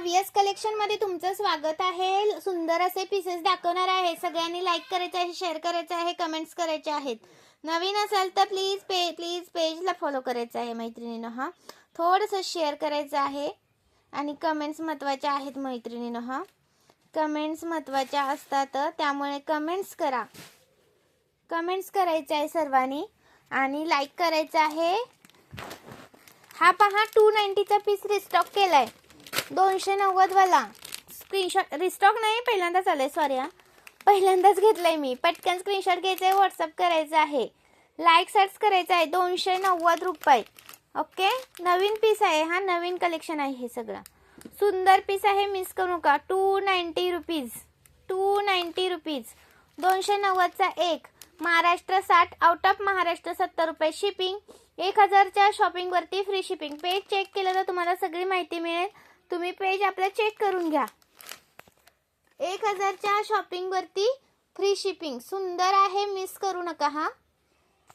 VS collection मध्ये तुमचं स्वागत आहे। सुंदर असे पीसेस दाखवणार आहे। सगळ्यांनी लाईक करायचे आहे, शेअर करायचे आहे, कमेंट्स करायचे आहेत। नवीन असाल तर प्लीज पेजला फॉलो करायचं आहे मैत्रिणींनो। हा थोडंसं शेअर करायचं आहे आणि कमेंट्स महत्त्वाच्या आहेत मैत्रिणींनो। हा कमेंट्स महत्त्वाच्या असतात, त्यामुळे कमेंट्स करा। कमेंट्स करायचे आहे सर्वांनी आणि लाईक करायचं आहे। हा पहा 290 चा पीस रिस्टॉक केलाय, 290 वाला। स्क्रीनशॉट रिस्टॉक नाही, पहिल्यांदाच आलाय, सॉरी हा, पहिल्यांदाच घेतलाय मी। पटकन स्क्रीनशॉट घ्यायचा आहे, व्हॉट्सअप करायचा आहे, लाईक सर्च करायचा आहे। 290 रुपये। ओके, नवीन पीस आहे हा, नवीन कलेक्शन आहे हे सगळं। सुंदर पीस आहे, मिस करू नका। 290 रुपीज, 290 रुपीज। 290 चा एक। महाराष्ट्र 60, आउट ऑफ महाराष्ट्र 70 रुपये शिपिंग। 1000 च्या शॉपिंग वरती फ्री शिपिंग। पेज चेक केलं तर तुम्हाला सगळी माहिती मिळेल, तुम्ही पेज आपलं चेक करून घ्या। 1000 च्या शॉपिंग वरती फ्री शिपिंग। सुंदर आहे, मिस करू नका हा।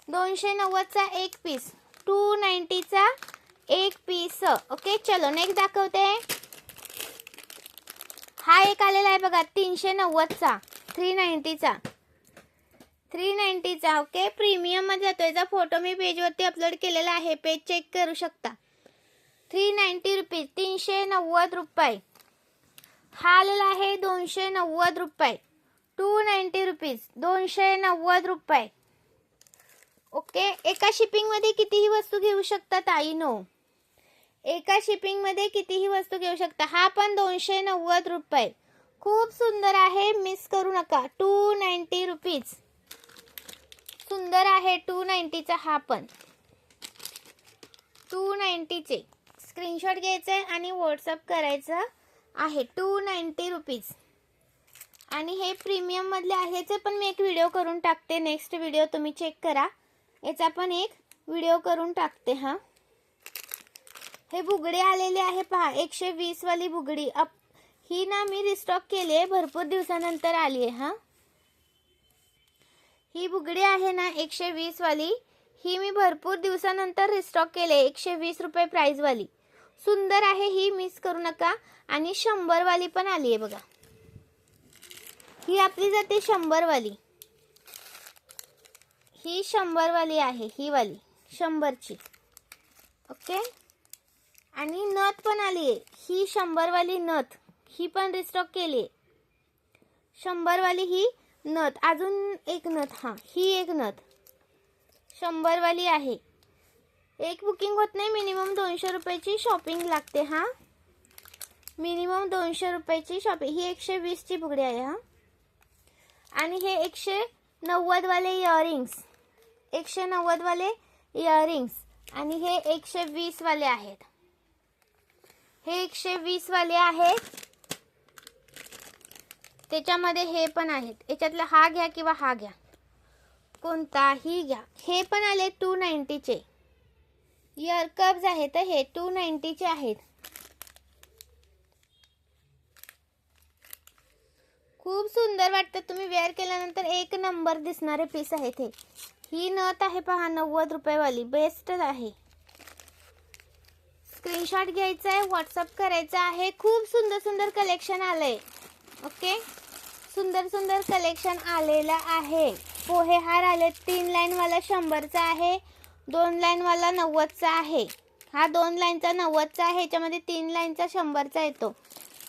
290 चा एक पीस, 290 चा एक पीस। ओके, चलो नेक्स्ट दाखवते। हा एक आलेला आहे बघा, 390 चा, 390 चा, 390 चा। ओके, प्रीमियम मध्ये जातो। याचा फोटो मी पेजवरती अपलोड केलेला आहे, पेज चेक करू शकता। 390 रुपीज, 390 रुपये। हा आलेला आहे 290 रुपये, 290 रुपीज, 290 रुपये। ओके, एका शिपिंग मध्ये कितीही वस्तू घेऊ शकता ताईनो, एका शिपिंग मध्ये कितीही वस्तू घेऊ शकता। हा पण 290 रुपये। खूप सुंदर आहे, मिस करू नका। 290 रुपीज, सुंदर आहे। 290 चा हा पण, 290 चे स्क्रीनशॉट घ्यायचा आहे आणि व्हॉट्सअप करायचं आहे। 290 रुपीज। आणि हे प्रीमियम मधले आहे, याचे पण मी एक व्हिडिओ करून टाकते। नेक्स्ट व्हिडिओ तुम्ही चेक करा, याचा पण एक व्हिडिओ करून टाकते। हा हे बुगडे आलेले आहे पहा, 120 वाली बुगडी। ही ना मी रिस्टॉक केली आहे, भरपूर दिवसानंतर आली आहे। हा ही बुगडी आहे ना 120 वाली, ही मी भरपूर दिवसानंतर रिस्टॉक केले। 120 रुपये प्राइस वाली, सुंदर आहे ही, मिस करू नका। आणि 100 वाली पण आली आहे बघा, ही आपली जाते 100 वाली। ही 100 वाली आहे, ही वाली 100 ची। ओके, आणि नथ पण आली आहे, ही 100 वाली नथ, ही पण रिस्टॉक केली। 100 वाली ही नथ, अजून एक नथ, हा ही एक नथ 100 वाली आहे। एक बुकिंग होत नाही, मिनिमम 200 रुपयाची शॉपिंग लागते। हा मिनिमम 200 रुपयाची शॉपिंग। ही 120 ची बुगडी आहे हा। आणि हे 190 वाले इयरिंग्स, 190 वाले इयरिंग्स। आणि हे 120 वाले आहेत, हे 120 वाले आहेत। त्याच्यामध्ये हे पण आहेत, याच्यातला हा घ्या किंवा हा घ्या, कोणताही घ्या। हे पण आले 290 चे इयर कप्स आहेत, हे 290 चे आहेत। खूप सुंदर वाटतं, तुम्ही वेअर केल्यानंतर एक नंबर दिसणारे पीस आहेत हे। ही नथ आहे पहा 90 रुपये वाली, बेस्ट आहे। स्क्रीनशॉट घ्यायचा आहे, व्हॉट्सअप करायचा आहे। खूप सुंदर सुंदर कलेक्शन आलंय। ओके, सुंदर सुंदर कलेक्शन आलेला आहे। पोहे हार आले, 3 लाईन वाला 100 चा आहे, 2 लाईन वाला 90 चा आहे। हा 2 लाईनचा 90 चा आहे, याच्यामध्ये 3 लाईनचा 100 चा येतो।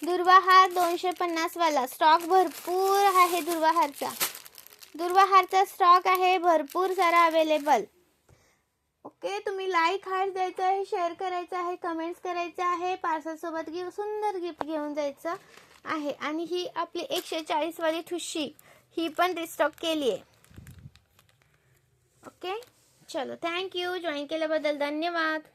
दुर्वा हार 250 वाला, स्टॉक भरपूर आहे दुर्वा हारचा। दुर्वा हारचा स्टॉक आहे भरपूर सारा अवेलेबल। ओके, तुम्ही लाईक हार्ट द्यायचा आहे, शेअर करायचं आहे, कमेंट्स करायचं आहे, पार्सल सोबत सुंदर गिफ्ट घेऊन जायचं आहे। आणि ही आपली 140 वाली ठुशी, ही पण रिस्टॉक केली आहे। ओके, चलो थँक यू, जॉईन केल्याबद्दल धन्यवाद।